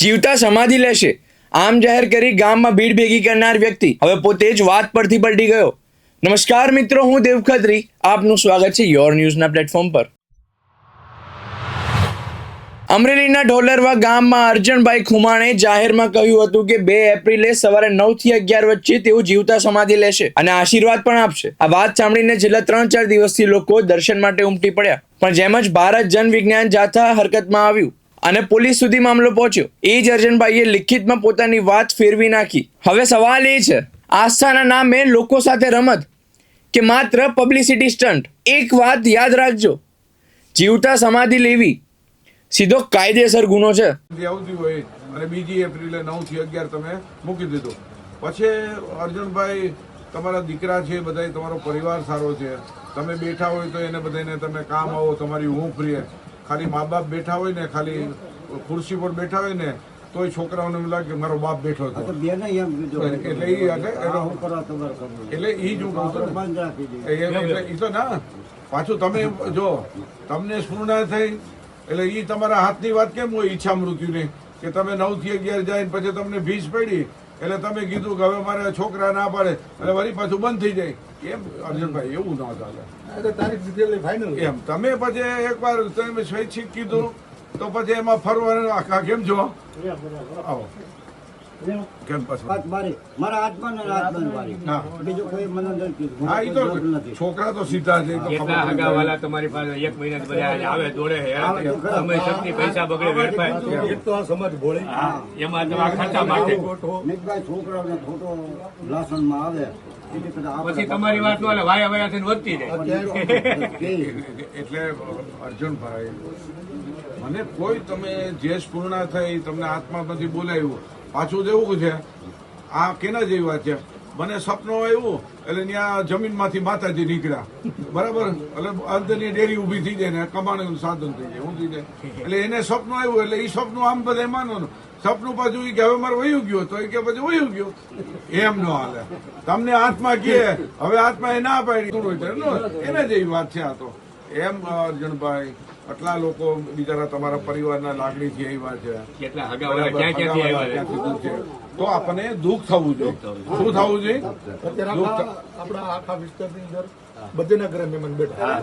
જીવતા સમાધિ લેશે આમ જાહેર કરી ગામમાં ભીડ ભેગી કરનાર વ્યક્તિ હવે પોતે જ વાત પરથી પલટી ગયો। નમસ્કાર મિત્રો, હું દેવ ખત્રી, આપનું સ્વાગત છે યોર ન્યૂઝના પ્લેટફોર્મ પર। અમરેલીના ઢોલરવા ગામમાં અર્જણભાઈ ખુમાણે જાહેરમાં કહ્યું હતું કે 2 એપ્રિલે સવારે 9 થી 11 વચ્ચે તેઓ જીવતા સમાધિ લેશે અને આશીર્વાદ પણ આપશે। આ વાત સાંભળીને છેલ્લા 3-4 દિવસથી લોકો દર્શન માટે ઉમટી પડ્યા, પણ જેમ જ ભારત જન વિજ્ઞાન જાથા હરકતમાં આવ્યું અને પોલીસ સુધી મામલો પહોંચ્યો, એ જ અર્જણભાઈએ લિખિતમાં પોતાની વાત ફેરવી નાખી। હવે સવાલ એ છે, આસ્થાના નામે લોકો સાથે રમત કે માત્ર પબ્લિસિટી સ્ટન્ટ? એક વાત યાદ રાખજો, જીવતા સમાધિ લેવી સીધો કાયદેસર ગુનો છે। આવતી હોય અને 2 એપ્રિલે 9 થી 11 તમે મૂકી દીધું, પછી અર્જુનભાઈ તમારા દીકરા છે, બધા તમારો પરિવાર સારો છે, તમે બેઠા હોય તો એને બધાને તમે કામ આવો, તમારી ઊંઘ ફ્રી। ખાલી મા બાપ બેઠા હોય ને, ખાલી ખુરશી પર બેઠા હોય ને, તોય છોકરાઓને એમ લાગે કે મારો બાપ બેઠો હતો, એટલે એ જ હું તો ના પાછું તમે જો તમને સ્ફૂર્ણા થઈ એટલે એ તમારા હાથની વાત કેમ હોય ઈચ્છા મૃત્યુની, કે તમે 9 થી 11 જાય પછી તમને ભીસ પડી એટલે તમે કીધું કે હવે મારા છોકરા ના પાડે એટલે વળી પાછું બંધ થઈ જાય, એમ અર્જુનભાઈ એવું ના ચાલે। એમ તમે પછી એકવાર તમે સ્વૈચ્છિક કીધું તો પછી એમાં ફરવાનું આખા કેમ છો આવો કેમ છોકરા તો સીધા છે, તમારી પાસે 1 મહિના આવે દોડે સમય શક્તિ પૈસા બગડે વેડફાય તો આ સમાજ ભોળે એમાં તમારા ખર્ચા માટે છોકરાઓને ખોટો લાસણમાં આવે પછી તમારી વાત નો વાયા વાયા થઈને વધતી જાય। એટલે અર્જુનભાઈ મને કોઈ તમે જે સ્ફૂર્ણા થઈ તમને આત્મામાંથી બોલાવ્યું, પાછું જેવું છે આ કેના જેવી વાત છે, મને સપનું આવ્યું એટલે ત્યાં જમીનમાંથી માતાજી નીકળ્યા, બરાબર, એટલે અંતની ડેરી ઉભી થઈ જાય ને કમાણીનું સાધન થઈ જાય, શું થઈ જાય, એટલે એને સપનું આવ્યું એટલે એ સપનું આમ બધા માનવાનું, સપનું પાછું કે હવે મારે વયું ગયો તો એ કે પછી વયું ગયું, એમ ન હાલે। તમને આત્મા કહે હવે આત્મા એ ના પાડી એને જેવી વાત છે આ તો। એમ અર્જુનભાઈ આટલા લોકો બિચારા તમારા પરિવારના લાગણીથી આવ્યા છે, તો આપણને દુઃખ થવું જોઈએ। શું થવું જોઈએ? આપણા આખા વિસ્તારની અંદર બધાના ઘરે મહેમાન બેઠા,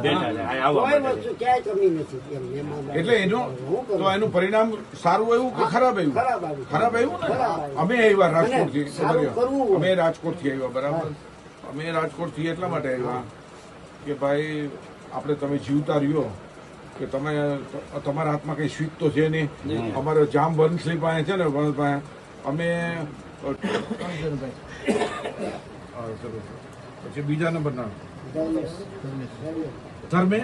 એટલે એનું પરિણામ સારું આવ્યું કે ખરાબ આવ્યું? ખરાબ આવ્યું ને। અમે આવ્યા રાજકોટથી, અમે રાજકોટથી આવ્યા, બરાબર, અમે રાજકોટથી એટલા માટે આવ્યા કે ભાઈ આપણે તમે જીવતા રહ્યો કે તમે તમારા હાથમાં કઈ સ્વીટ તો છે નહીં। અમારે જામ વંશલી પાસે છે ને, વંશ પાસે અમે પછી બીજા નંબરના ધર્મે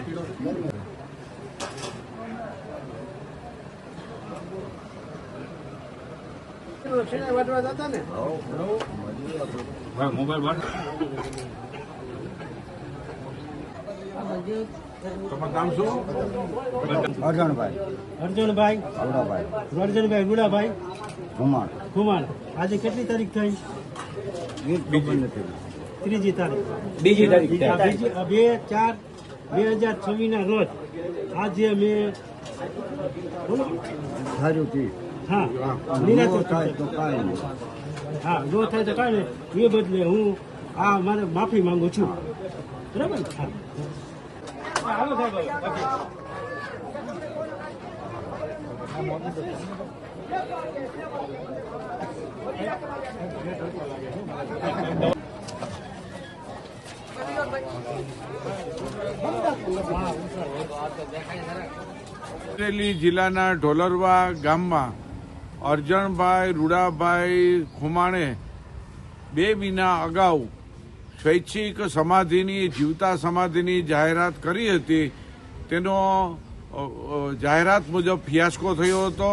તમારું નામ શું? અર્જણભાઈ રૂડાભાઈ ખુમાણ। આજે કેટલી તારીખ થઈ? 3જી તારીખ, 2/4/2026 ના રોજ આજે અમે જો થાય તો કાંઈ નહીં, એ બદલે હું મારે માફી માંગુ છું, બરાબર? અમરેલી જિલ્લાના ઢોલરવા ગામમાં અર્જણભાઈ રૂડાભાઈ ખુમાણે 2 મહિના અગાઉ સ્વૈચ્છિક સમાધિની, જીવતા સમાધિની જાહેરાત કરી હતી। તેનો જાહેરાત મુજબ ફિયાસ્કો થયો હતો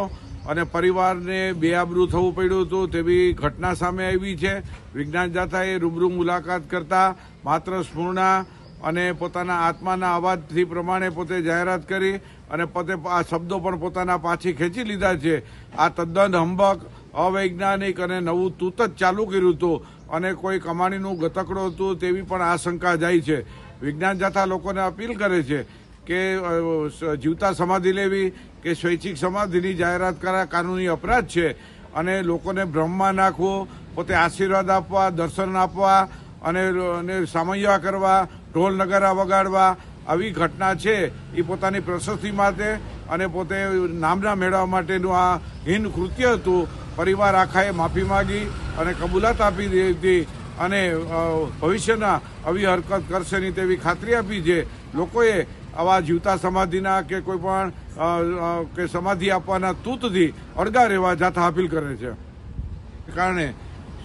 અને પરિવારને બેઆબરૂ થવું પડ્યું હતું તેવી ઘટના સામે આવી છે। વિજ્ઞાન જાથાએ રૂબરૂ મુલાકાત કરતા માત્ર સ્ફૂર્ણા અને પોતાના આત્માના અવાજથી પ્રમાણે પોતે જાહેરાત કરી અને પોતે આ શબ્દો પણ પોતાના પાછી ખેંચી લીધા છે। આ તદ્દન હંબક, અવૈજ્ઞાનિક અને નવું તૂત જ ચાલુ કર્યું હતું અને કોઈ કમાણીનું ગતકડું હતું તેવી પણ આશંકા જાય છે। વિજ્ઞાન જાથા લોકોને અપીલ કરે છે કે જીવતા સમાધિ લેવી કે સ્વૈચ્છિક સમાધિની જાહેરાત કરા કાનૂની અપરાધ છે અને લોકોને ભ્રમમાં નાખવો, પોતે આશીર્વાદ આપવા, દર્શન આપવા અને સામૈયા કરવા, ઢોલ નગારા વગાડવા, આવી ઘટના છે એ પોતાની પ્રશસ્તિ માટે અને પોતે નામના મેળવવા માટેનું આ હીન કૃત્ય હતું. પરિવાર આખાએ માફી માગી અને કબૂલાત આપી દીધી અને ભવિષ્યના આવી હરકત કરશે નહીં તેવી ખાતરી આપી છે. લોકોએ આવા જીવતા સમાધિના કે કોઈ પણ કે સમાધિ આપવાના તૂતથી અળગા રહેવા જાતા અપીલ કરે છે. કારણે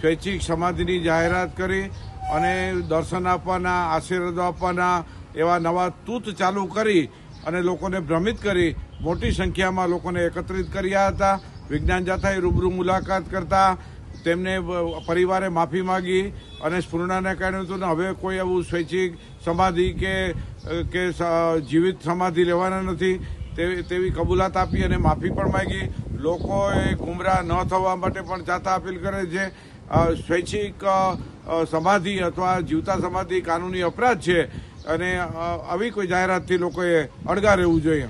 સ્વૈચ્છિક સમાધિની જાહેરાત કરી અને દર્શન આપવાના, આશીર્વાદ આપવાના એવા નવા તૂત ચાલુ કરી અને લોકોને ભ્રમિત કરી મોટી સંખ્યામાં લોકોને એકત્રિત કર્યા હતા. વિજ્ઞાન જાથાએ રૂબરૂ મુલાકાત કરતા તેમને પરિવારે માફી માગી અને સ્ફૂર્ણાને કહ્યું હતું હવે કોઈ એવું સ્વૈચ્છિક સમાધિ કે જીવિત સમાધિ લેવાના નથી તેવી કબૂલાત આપી અને માફી પણ માગી. લોકોએ ગુમરાહ ન થવા માટે પણ જાતા અપીલ કરે છે. સ્વૈચ્છિક સમાધિ અથવા જીવતા સમાધિ કાનૂની અપરાધ છે અને આવી કોઈ જાહેરાતથી લોકોએ અળગા રહેવું જોઈએ.